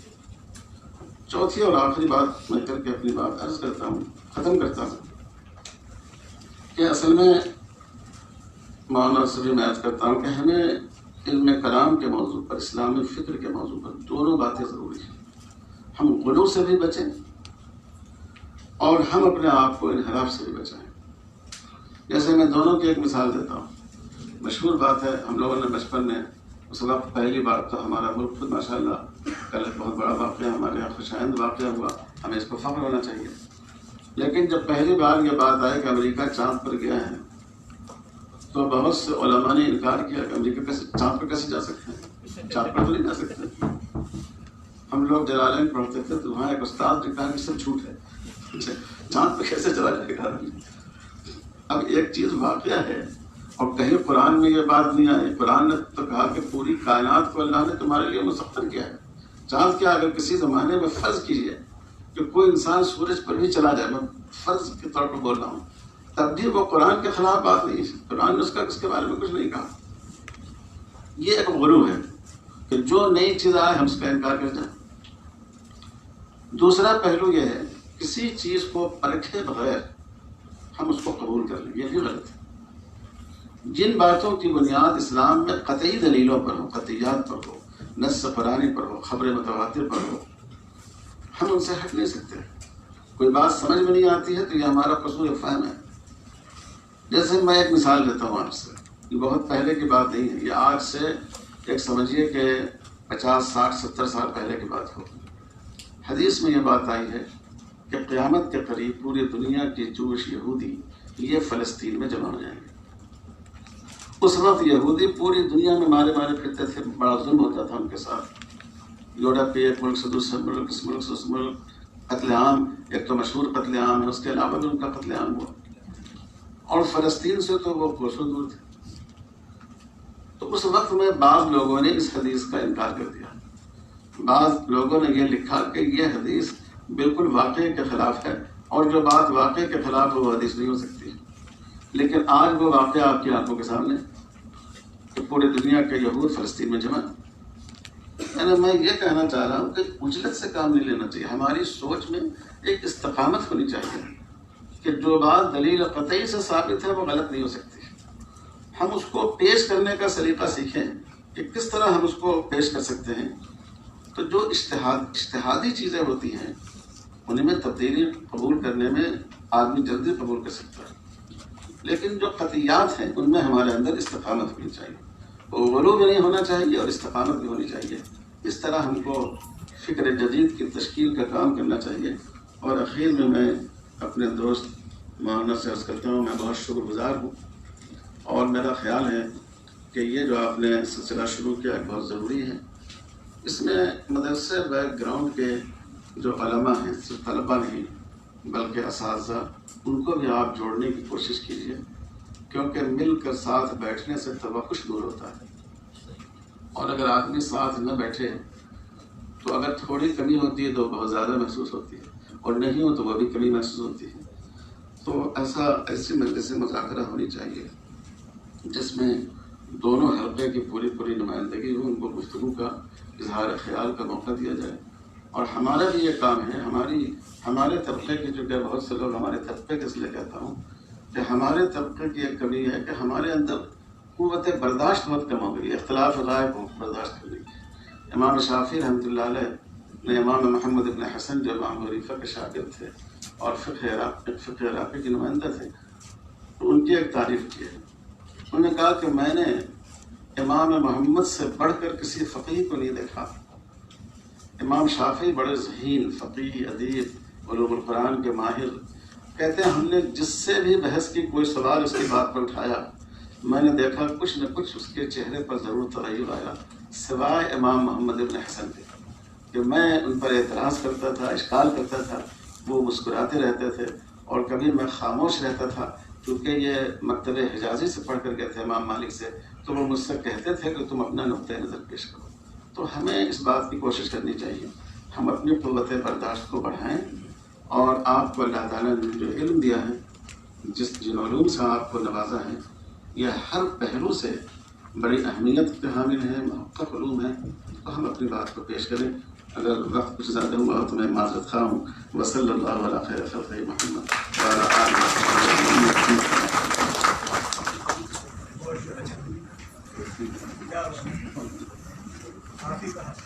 چوتھی اور آخری بات میں کر کے اپنی بات عرض کرتا ہوں، ختم کرتا ہوں، کہ اصل میں مولانا سے بھی میں عرض کرتا ہوں کہ ہمیں علم کلام کے موضوع پر، اسلامی فکر کے موضوع پر دونوں باتیں ضروری ہیں. ہم غلو سے بھی بچیں اور ہم اپنے آپ کو انحراف سے بھی بچائیں. جیسے میں دونوں کی ایک مثال دیتا ہوں. مشہور بات ہے، ہم لوگوں نے بچپن میں اس وقت پہلی بار تو ہمارا ملک خود ماشاء اللہ کل ایک بہت بڑا واقعہ ہمارے یہاں خوشائند واقعہ ہوا، ہمیں اس کو فخر ہونا چاہیے. لیکن جب پہلی بار یہ بات آئی کہ امریکہ چاند پر گیا ہے تو بہت سے علماء نے انکار کیا کہ امریکہ کیسے چاند پر کیسے جا سکتے ہیں، چاند پر تو نہیں جا سکتے. ہم لوگ جلالین پڑھتے تھے تو وہاں ایک استاد نے کہا کہ سب جھوٹ ہے، چاند پہ کیسے چلا جائے گا. اب ایک چیز واقعہ ہے اور کہیں قرآن میں یہ بات نہیں آئی. قرآن نے تو کہا کہ پوری کائنات کو اللہ نے تمہارے لیے مسخر کیا ہے. چاند کیا اگر کسی زمانے میں فرض کیجیے کہ کوئی انسان سورج پر بھی چلا جائے، میں فرض کے طور پر بول رہا ہوں، تب بھی وہ قرآن کے خلاف بات نہیں ہے. قرآن نے اس کے بارے میں کچھ نہیں کہا. یہ ایک غلو ہے کہ جو نئی چیز آئے ہم اس کا انکار کر جائیں. دوسرا پہلو یہ ہے کسی چیز کو پرکھے بغیر ہم اس کو قبول کر لیں، یہ بھی غلط ہے. جن باتوں کی بنیاد اسلام میں قطعی دلیلوں پر ہو، قطعیات پر ہو، نص قرآنی پر ہو، خبر متواتر پر ہو، ہم ان سے ہٹ نہیں سکتے. کوئی بات سمجھ میں نہیں آتی ہے تو یہ ہمارا قصور فہم ہے. جیسے میں ایک مثال دیتا ہوں آپ سے، یہ بہت پہلے کی بات نہیں ہے، یہ آج سے ایک سمجھیے کہ 50 60 70 سال پہلے کی بات ہو. حدیث میں یہ بات آئی ہے کہ قیامت کے قریب پوری دنیا کے جوش یہودی یہ فلسطین میں جمع ہو جائیں گے. اس وقت یہودی پوری دنیا میں مارے پھرتے تھے، بڑا ظلم ہوتا تھا ان کے ساتھ. یورپ کے ایک ملک سے دوسرے ملک، اس ملک سے اس ملک، قتل عام، ایک تو مشہور قتل عام ہے، اس کے علاوہ بھی ان کا قتل عام ہوا. اور فلسطین سے تو وہ کوسوں دور تھے. تو اس وقت میں بعض لوگوں نے اس حدیث کا انکار کر دیا. بعض لوگوں نے یہ لکھا کہ یہ حدیث بالکل واقعے کے خلاف ہے اور جو بات واقعے کے خلاف ہے وہ حدیث نہیں ہو سکتی. لیکن آج وہ واقعہ آپ کی آنکھوں کے سامنے کہ پوری دنیا کے یہود فلسطین میں جمع. یعنی میں یہ کہنا چاہ رہا ہوں کہ اجلت سے کام نہیں لینا چاہیے. ہماری سوچ میں ایک استقامت ہونی چاہیے کہ جو بات دلیل قطعی سے ثابت ہے وہ غلط نہیں ہو سکتی. ہم اس کو پیش کرنے کا سلیقہ سیکھیں کہ کس طرح ہم اس کو پیش کر سکتے ہیں. تو جو اجتہادی چیزیں ہوتی ہیں ان میں تبدیلی قبول کرنے میں آدمی جلدی قبول کر سکتا ہے. لیکن جو قطعیات ہیں ان میں ہمارے اندر استقامت ہونی چاہیے. غلو بھی نہیں ہونا چاہیے اور استقامت بھی ہونی چاہیے. اس طرح ہم کو فکر جدید کی تشکیل کا کام کرنا چاہیے. اور اخیر میں اپنے دوست مولانا سے عرض کرتا ہوں، میں بہت شکر گزار ہوں اور میرا خیال ہے کہ یہ جو آپ نے سلسلہ شروع کیا بہت ضروری ہے. اس میں مدرسے بیک گراؤنڈ کے جو علماء ہیں، صرف طلبہ نہیں بلکہ اساتذہ، ان کو بھی آپ جوڑنے کی کوشش کیجیے، کیونکہ مل کر ساتھ بیٹھنے سے توقش دور ہوتا ہے. اور اگر آدمی ساتھ نہ بیٹھے تو اگر تھوڑی کمی ہوتی ہے تو بہت زیادہ محسوس ہوتی ہے، اور نہیں ہو تو وہ بھی کمی محسوس ہوتی ہے. تو ایسی مجلس مذاکرہ ہونی چاہیے جس میں دونوں حلقے کی پوری نمائندگی ہو، ان کو گفتگو کا، اظہار خیال کا موقع دیا جائے. اور ہمارا بھی یہ کام ہے، ہمارے طبقے کے، جو کہ بہت سے لوگ ہمارے طبقے کے اس لیے کہتا ہوں کہ ہمارے طبقے کی ایک کمی ہے کہ ہمارے اندر قوت برداشت بہت کم ہو گئی، اختلاف رائے کو برداشت کرنے کی. امام شافعی رحمۃ اللہ علیہ نے امام محمد بن حسن جو امام حنیفہ کے شاگرد تھے اور فقہ عراقی کے نمائندہ تھے، تو ان کی ایک تعریف کی ہے. انہوں نے کہا کہ میں نے امام محمد سے بڑھ کر کسی فقیہ کو نہیں دیکھا. امام شافعی بڑے ذہین فقیہ، ادیب، علوم القرآن کے ماہر. کہتے ہیں ہم نے جس سے بھی بحث کی، کوئی سوال اس کی بات پر اٹھایا، میں نے دیکھا کچھ نہ کچھ اس کے چہرے پر ضرور تغیر آیا، سوائے امام محمد بن حسن کے کہ میں ان پر اعتراض کرتا تھا، اشکال کرتا تھا، وہ مسکراتے رہتے تھے اور کبھی میں خاموش رہتا تھا. کیونکہ یہ مکتب حجازی سے پڑھ کر گئے تھے امام مالک سے، تو وہ مجھ سے کہتے تھے کہ تم اپنا نقطۂ نظر پیش کرو. تو ہمیں اس بات کی کوشش کرنی چاہیے ہم اپنی قوت برداشت کو بڑھائیں. اور آپ کو اللہ تعالیٰ نے جو علم دیا ہے، جن علوم سے آپ کو نوازا ہے، یہ ہر پہلو سے بڑی اہمیت کے حامل ہیں، محقق علوم ہیں. تو ہم اپنی بات کو پیش کریں. اگر وقت کچھ زیادہ ہوا تو میں معذرت خواہ ہوں. وصلی اللہ علی خیر خلقہ محمد وعلی آلہ وصحبہ. آپ کی طرف